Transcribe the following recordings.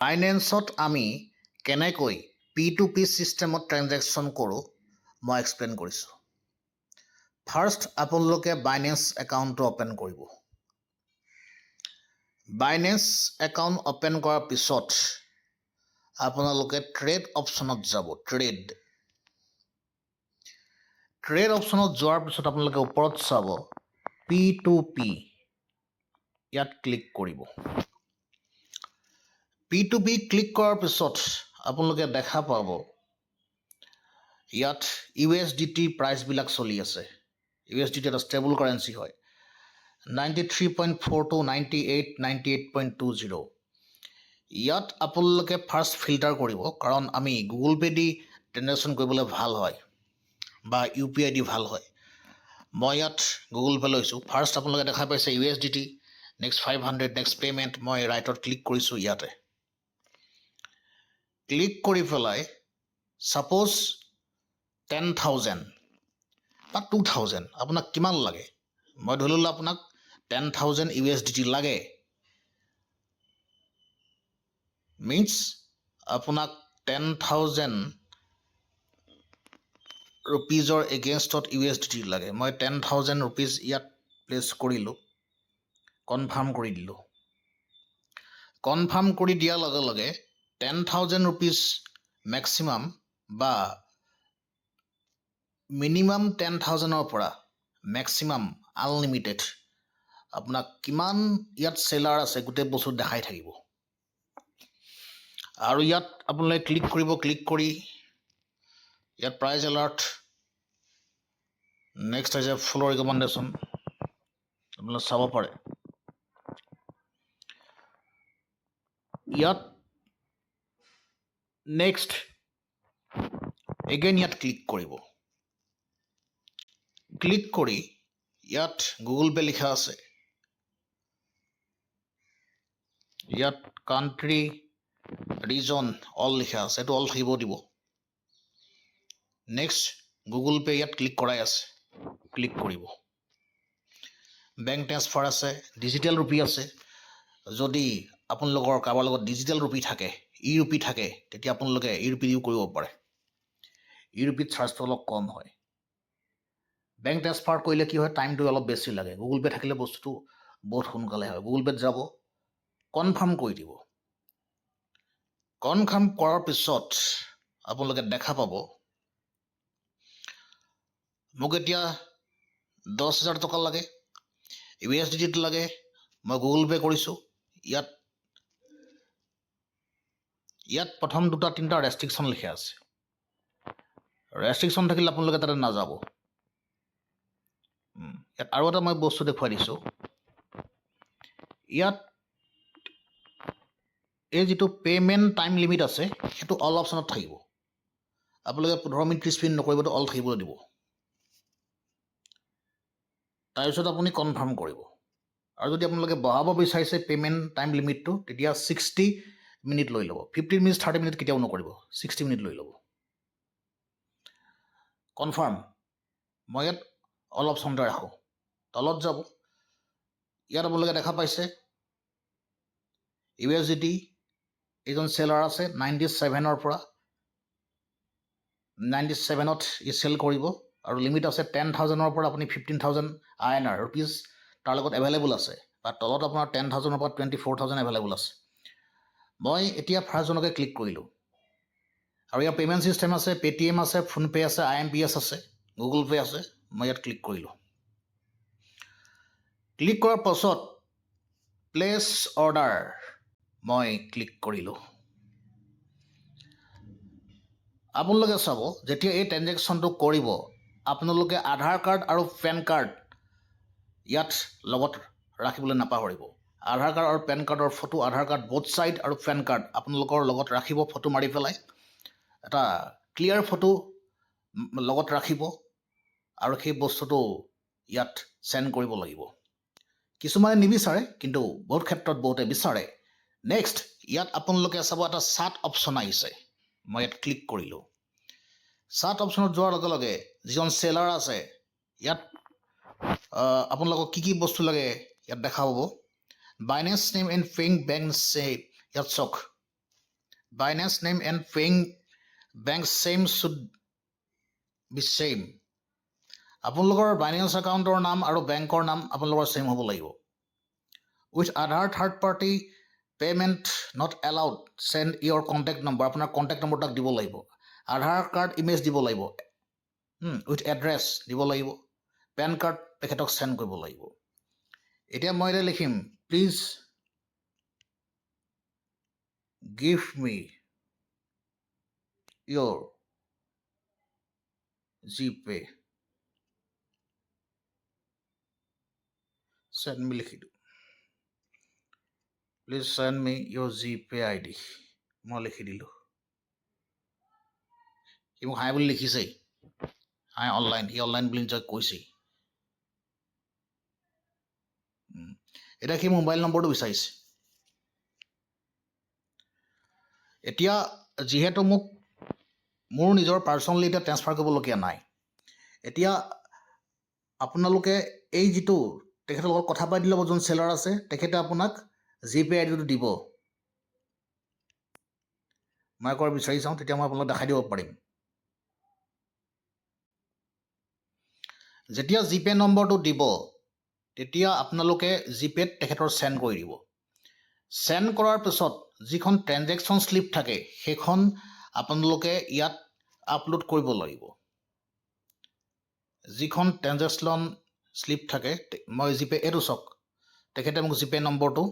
ফাইনেন্সত আমি কেনেকৈ P2P চিষ্টেমত ট্ৰেনজেকশ্যন কৰোঁ মই এক্সপ্লেইন কৰিছোঁ। ফাৰ্ষ্ট আপোনালোকে বাইনেন্স একাউণ্টটো অ'পেন কৰিব। বাইনেন্স একাউণ্ট অ'পেন কৰাৰ পিছত আপোনালোকে ট্ৰেড অপশ্যনত যাব। ট্ৰেড অপশ্যনত যোৱাৰ পিছত আপোনালোকে ওপৰত চাব P2P, ইয়াত ক্লিক কৰিব। P2P ক্লিক কৰাৰ পিছত আপোনালোকে দেখা পাব ইয়াত USDT প্ৰাইচবিলাক চলি আছে। USDT এটা ষ্টেবল কাৰেঞ্চি হয়। 93.42, 98, 98.20। ইয়াত আপোনালোকে ফাৰ্ষ্ট ফিল্টাৰ কৰিব, কাৰণ আমি গুগল পে' দি ট্ৰেনজেকশ্যন কৰিবলৈ ভাল হয় বা UPI দি ভাল হয়। মই ইয়াত গুগল পে' লৈছোঁ। ফাৰ্ষ্ট আপোনালোকে দেখা পাইছে USDT, নেক্সট 500, নেক্সট পে'মেণ্ট। মই ৰাইটত ক্লিক কৰিছোঁ। ইয়াতে ক্লিক কৰি পেলাই ছাপ'জ 10,000 বা 2,000 আপোনাক কিমান লাগে, মই ধৰি ল'লোঁ আপোনাক 10,000 USDT লাগে। মিনছ আপোনাক 10,000 ৰুপিজৰ এগেইনষ্টত USDT লাগে। মই 10,000 ৰুপিজ ইয়াত প্লেচ কৰিলোঁ, কনফাৰ্ম কৰি দিলোঁ। কনফাৰ্ম কৰি দিয়াৰ লগে লগে 10,000 ৰুপিজ মেক্সিমাম বা মিনিমাম 10,000ৰ পৰা মেক্সিমাম আনলিমিটেড আপোনাক কিমান ইয়াত চেলাৰ আছে গোটেই বস্তু দেখাই থাকিব। আৰু ইয়াত আপোনালোকে ক্লিক কৰিব। ক্লিক কৰি ইয়াত প্ৰাইজ এলাৰ্ট, নেক্সট আহিছে ফুল ৰিকমেণ্ডেশ্যন, আপোনালোকে চাব পাৰে। ইয়াত নেক্সট এগেইন ইয়াত ক্লিক কৰিব। ক্লিক কৰি ইয়াত গুগল পে' লিখা আছে। ইয়াত কাণ্ট্ৰি, ৰিজন অল লিখা আছে, এইটো অল থাকিব দিব। নেক্সট গুগল পে' ইয়াত ক্লিক কৰাই আছে, ক্লিক কৰিব। বেংক ট্ৰেন্সফাৰ আছে, ডিজিটেল ৰুপি আছে। যদি আপোনালোকৰ কাৰোবাৰ লগত ডিজিটেল ৰুপি থাকে, ই-ৰুপি থাকে, তেতিয়া আপোনালোকে ই-ৰুপি দিও কৰিব পাৰে। ই-ৰুপিত চাৰ্জটো অলপ কম হয়। বেংক ট্ৰেন্সফাৰ কৰিলে কি হয়, টাইমটো অলপ বেছি লাগে। গুগল পে' থাকিলে বস্তুটো বহুত সোনকালে হয়। গুগল পে'ত যাব, কনফাৰ্ম কৰি দিব। কনফাৰ্ম কৰাৰ পিছত আপোনালোকে দেখা পাব মোক এতিয়া 10,000 টকা লাগে, USDT লাগে। মই গুগল পে' কৰিছোঁ। ইয়াত প্ৰথম 2-3টা ৰেষ্ট্ৰিকশ্যন লিখা আছে। ৰেষ্ট্ৰিকশ্যন থাকিলে আপোনালোকে তাতে নাযাব। ইয়াত আৰু এটা মই বস্তু দেখুৱাই দিছোঁ। ইয়াত এই যিটো পে'মেণ্ট টাইম লিমিট আছে, সেইটো অল অপশ্যনত থাকিব। আপোনালোকে 15 মিনিট 30 মিনিট নকৰিব, অল থাকিবলৈ দিব। তাৰপিছত আপুনি কনফাৰ্ম কৰিব। আৰু যদি আপোনালোকে বঢ়াব বিচাৰিছে পে'মেণ্ট টাইম লিমিটটো, তেতিয়া 60 মিনিট লৈ ল'ব। 15 মিনিট 30 মিনিট কেতিয়াও নকৰিব, 60 মিনিট লৈ ল'ব। কনফাৰ্ম। মই ইয়াত অল অপশ্যনতে ৰাখোঁ। তলত যাব, ইয়াত আপোনালোকে দেখা পাইছে USDT এইজন চেলাৰ আছে 97ৰ পৰা 97ত ই চেল কৰিব। আৰু লিমিট আছে 10,000ৰ পৰা আপুনি 15,000 INR ৰুপিজ তাৰ লগত এভেইলেবল আছে। বা তলত আপোনাৰ 10,000ৰ পৰা 24,000 এভেইলেবল আছে। মই এতিয়া ফাৰ্ষ্টজনকে ক্লিক কৰিলোঁ। আৰু ইয়াৰ পে'মেণ্ট ছিষ্টেম আছে, পে'টিএম আছে, ফোনপে' আছে, IMPS আছে, গুগল পে' আছে। মই ইয়াত ক্লিক কৰিলোঁ। ক্লিক কৰাৰ পাছত প্লেচ অৰ্ডাৰ মই ক্লিক কৰিলোঁ। আপোনালোকে চাব, যেতিয়া এই ট্ৰেনজেকশ্যনটো কৰিব, আপোনালোকে আধাৰ কাৰ্ড আৰু পেন কাৰ্ড ইয়াত লগত ৰাখিবলৈ নাপাহৰিব। আধাৰ কাৰ্ড আৰু পেন কাৰ্ডৰ ফটো, আধাৰ কাৰ্ড বোথ ছাইড আৰু পেন কাৰ্ড আপোনালোকৰ লগত ৰাখিব। ফটো মাৰি পেলাই এটা ক্লিয়াৰ ফটো লগত ৰাখিব আৰু সেই বস্তুটো ইয়াত চেণ্ড কৰিব লাগিব। কিছুমানে নিবিচাৰে, কিন্তু বহুত ক্ষেত্ৰত বহুতে বিচাৰে। নেক্সট ইয়াত আপোনালোকে চাব এটা চাট অপশ্যন আহিছে। মই ইয়াত ক্লিক কৰিলোঁ। চাট অপশ্যনত যোৱাৰ লগে লগে যিজন চেলাৰ আছে, ইয়াত আপোনালোকক কি বস্তু লাগে ইয়াত দেখা পাব। Binance name and paying bank ইয়াত চাওক। Binance name and paying bank same should be same. আপোনালোকৰ Binance একাউণ্টৰ নাম আৰু বেংকৰ নাম আপোনালোকৰ ছেম হ'ব লাগিব। With Aadhaar third party payment not allowed, send your contact number. আপোনাৰ কণ্টেক্ট নম্বৰ তাক দিব লাগিব। আধাৰ কাৰ্ড ইমেজ দিব লাগিব। উইথ এড্ৰেছ দিব লাগিব। পেন কাৰ্ড তেখেতক চেণ্ড কৰিব লাগিব। এতিয়া মই এতিয়া লিখিম, please give me your GPay. Send me লিখি দিওঁ। Please send me your GPay ID. মই লিখি দিলোঁ। সি মোক হাই বুলি লিখিছেই। হাই অনলাইন, সি অনলাইন বুলি নিজক কৈছেই। এতিয়া সি মোবাইল নম্বৰটো বিচাৰিছে। এতিয়া যিহেতু মোক মোৰ নিজৰ পাৰ্চনেলি এতিয়া ট্ৰেন্সফাৰ কৰিবলগীয়া নাই, এতিয়া আপোনালোকে এই যিটো তেখেতৰ লগত কথা পাতি ল'ব, যোন চেলাৰ আছে তেখেতে আপোনাক জিপে আইডিটো দিব। মই একবাৰ বিচাৰি চাওঁ, তেতিয়া মই আপোনালোকক দেখাই দিব পাৰিম। যেতিয়া জিপে নম্বৰটো দিব তেতিয়া আপোনালোকে জিপেত তেখেতৰ চেণ্ড কৰি দিব। চেণ্ড কৰাৰ পিছত যিখন ট্ৰেনজেকশ্যন শ্লিপ থাকে সেইখন আপোনালোকে ইয়াত আপলোড কৰিব লাগিব। যিখন ট্ৰেনজেকশ্যন শ্লিপ থাকে, মই জিপে এইটো চাওক, তেখেতে মোক জিপে নম্বৰটো,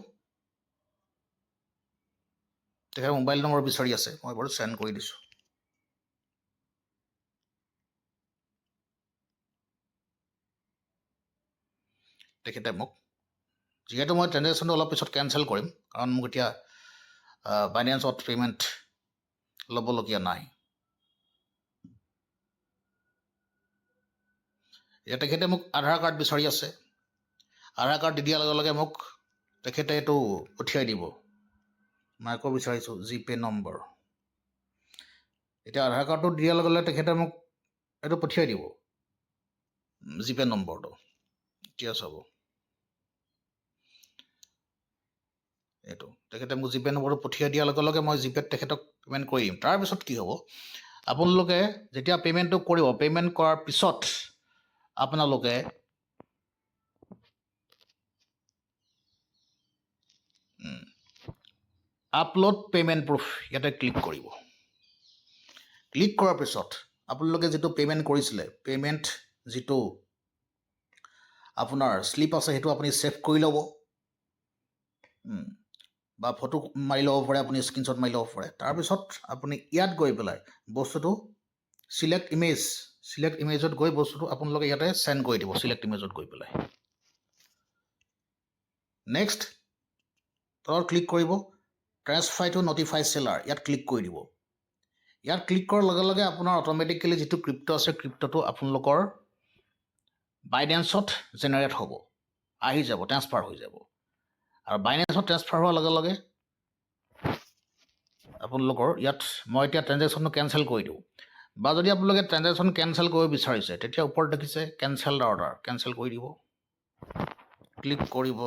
তেখেতে মোবাইল নম্বৰ বিচাৰি আছে, মই বাৰু চেণ্ড কৰি দিছোঁ। তেখেতে মোক, যিহেতু মই ট্ৰেনজেকশ্যনটো অলপ পিছত কেঞ্চেল কৰিম, কাৰণ মোক এতিয়া বাইনেন্সত পে'মেণ্ট ল'বলগীয়া নাই। এতিয়া তেখেতে মোক আধাৰ কাৰ্ড বিচাৰি আছে। আধাৰ কাৰ্ড দি দিয়াৰ লগে লগে মোক তেখেতে এইটো পঠিয়াই দিব। মই আকৌ বিচাৰিছোঁ জিপে নম্বৰ। এতিয়া আধাৰ কাৰ্ডটো দিয়াৰ লগে লগে তেখেতে মোক এইটো পঠিয়াই দিব, জিপে নম্বৰটো। এতিয়া চাব, এইটো তেখেতে মোক জিপে নম্বৰটো পঠিয়াই দিয়াৰ লগে লগে মই জিপেত তেখেতক পে'মেণ্ট কৰি দিম। তাৰপিছত কি হ'ব, আপোনালোকে যেতিয়া পে'মেণ্টটো কৰিব, পে'মেণ্ট কৰাৰ পিছত আপোনালোকে আপলোড পে'মেণ্ট প্ৰুফ ইয়াতে ক্লিক কৰিব। ক্লিক কৰাৰ পিছত আপোনালোকে যিটো পে'মেণ্ট কৰিছিলে, পে'মেণ্ট যিটো আপোনাৰ শ্লিপ আছে সেইটো আপুনি ছেভ কৰি ল'ব, বা ফটো মাৰি ল'ব পাৰে, আপুনি স্ক্ৰীনশ্বট মাৰি ল'ব পাৰে। তাৰপিছত আপুনি ইয়াত গৈ পেলাই বস্তুটো চিলেক্ট ইমেজত গৈ বস্তুটো আপোনালোকে ইয়াতে চেণ্ড কৰি দিব, চিলেক্ট ইমেজত গৈ পেলাই। নেক্সট তলত ক্লিক কৰিব, ট্ৰেন্সফাৰ টু নটিফাই চেলাৰ, ইয়াত ক্লিক কৰি দিব। ইয়াত ক্লিক কৰাৰ লগে লগে আপোনাৰ অট'মেটিকেলি যিটো ক্ৰিপ্টো আছে, ক্ৰিপ্টোটো আপোনালোকৰ বাইনেন্সত জেনেৰেট হ'ব, আহি যাব, ট্ৰেন্সফাৰ হৈ যাব। আৰু বাইনেন্সত ট্ৰেন্সফাৰ হোৱাৰ লগে লগে আপোনালোকৰ ইয়াত, মই এতিয়া ট্ৰেনজেকশ্যনটো কেঞ্চেল কৰি দিওঁ, বা যদি আপোনালোকে ট্ৰেনজেকশ্যন কেঞ্চেল কৰিব বিচাৰিছে তেতিয়া ওপৰত দেখিছে কেঞ্চেল অৰ্ডাৰ, কেঞ্চেল কৰি দিব। ক্লিক কৰিব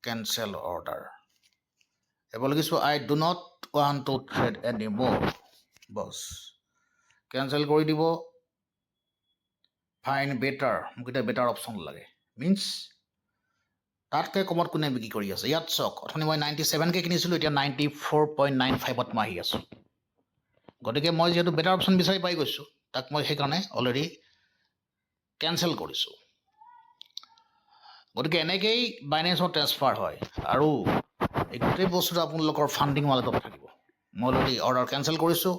কেঞ্চেল অৰ্ডাৰ। এবাৰ লিখিছোঁ I do not want to trade any more, boss cancel কৰি দিব। ফাইন বেটাৰ, মোক এতিয়া বেটাৰ অপশ্যন লাগে, মিনছ তাতকৈ কমত কোনে বিক্ৰী কৰি আছে। ইয়াত চাওক, অথনি মই 97K কিনিছিলোঁ, এতিয়া 94.95ত মই আহি আছোঁ। গতিকে মই যিহেতু বেটাৰ অপশ্যন বিচাৰি পাই গৈছোঁ, তাক মই সেইকাৰণে অলৰেডি কেঞ্চেল কৰিছোঁ। গতিকে এনেকৈয়ে বাইনেন্সত ট্ৰেন্সফাৰ হয়, আৰু এই গোটেই বস্তুটো আপোনালোকৰ ফাণ্ডিং ৱালেটত থাকিব। মই অলৰেডি অৰ্ডাৰ কেঞ্চেল কৰিছোঁ।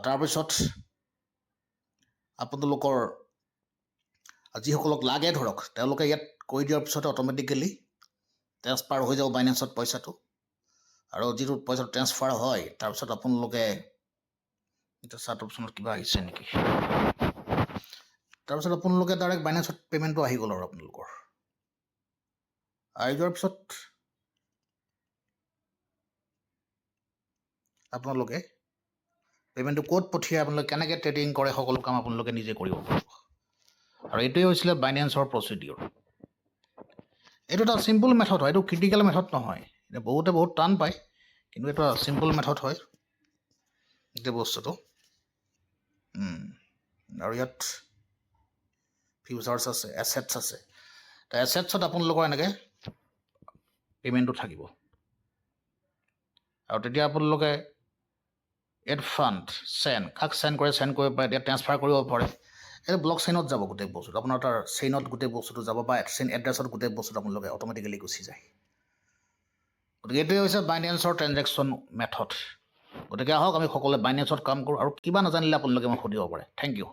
তাৰপিছত আপোনালোকৰ যিসকলক লাগে ধৰক, তেওঁলোকে ইয়াত কৰি দিয়াৰ পিছতে অট'মেটিকেলি ট্ৰেন্সফাৰ হৈ যাব বাইনেন্সত পইচাটো। আৰু যিটো পইচাটো ট্ৰেন্সফাৰ হয় তাৰপিছত আপোনালোকে, এতিয়া চাৰ্ট অপশ্যনত কিবা আহিছে নেকি, তাৰপিছত আপোনালোকে ডাইৰেক্ট বাইনেন্সত পে'মেণ্টটো আহি গ'ল। আৰু আপোনালোকৰ আহি যোৱাৰ পিছত আপোনালোকে পে'মেণ্টটো ক'ত পঠিয়াই, আপোনালোকে কেনেকৈ ট্ৰেডিং কৰে, সকলো কাম আপোনালোকে নিজে কৰিব পাৰিব। আৰু এইটোৱে হৈছিলে বাইনেন্সৰ প্ৰচিডিঅ'ৰ। এইটো এটা চিম্পল মেথড হয়, এইটো ক্ৰিটিকেল মেথড নহয়। এতিয়া বহুতে বহুত টান পায়, কিন্তু এটা চিম্পল মেথড হয় গোটেই বস্তুটো আৰু ইয়াত ফিউচাৰ্ছ আছে এছেটছ আছে তো এছেটছত আপোনালোকৰ এনেকৈ পে'মেণ্টটো থাকিব আৰু তেতিয়া আপোনালোকে এড ফাণ্ড কাক চেণ্ড কৰিব পাৰে এতিয়া ট্ৰেন্সফাৰ কৰিব পাৰে এই ব্লক চেইনত যাব গোটেই বস্তুটো আপোনাৰ তাৰ চেইনত গোটেই বস্তুটো যাব বা চেইন এড্ৰেছত গোটেই বস্তুটো আপোনালোকে অট'মেটিকেলি গুচি যায় গতিকে এইটোৱে হৈছে বাইনেন্সৰ ট্ৰেনজেকশ্যন মেথড গতিকে আহক আমি সকলোৱে বাইনেন্সত কাম কৰোঁ আৰু কিবা নাজানিলে আপোনালোকে মোক সুধিব পাৰে থেংক ইউ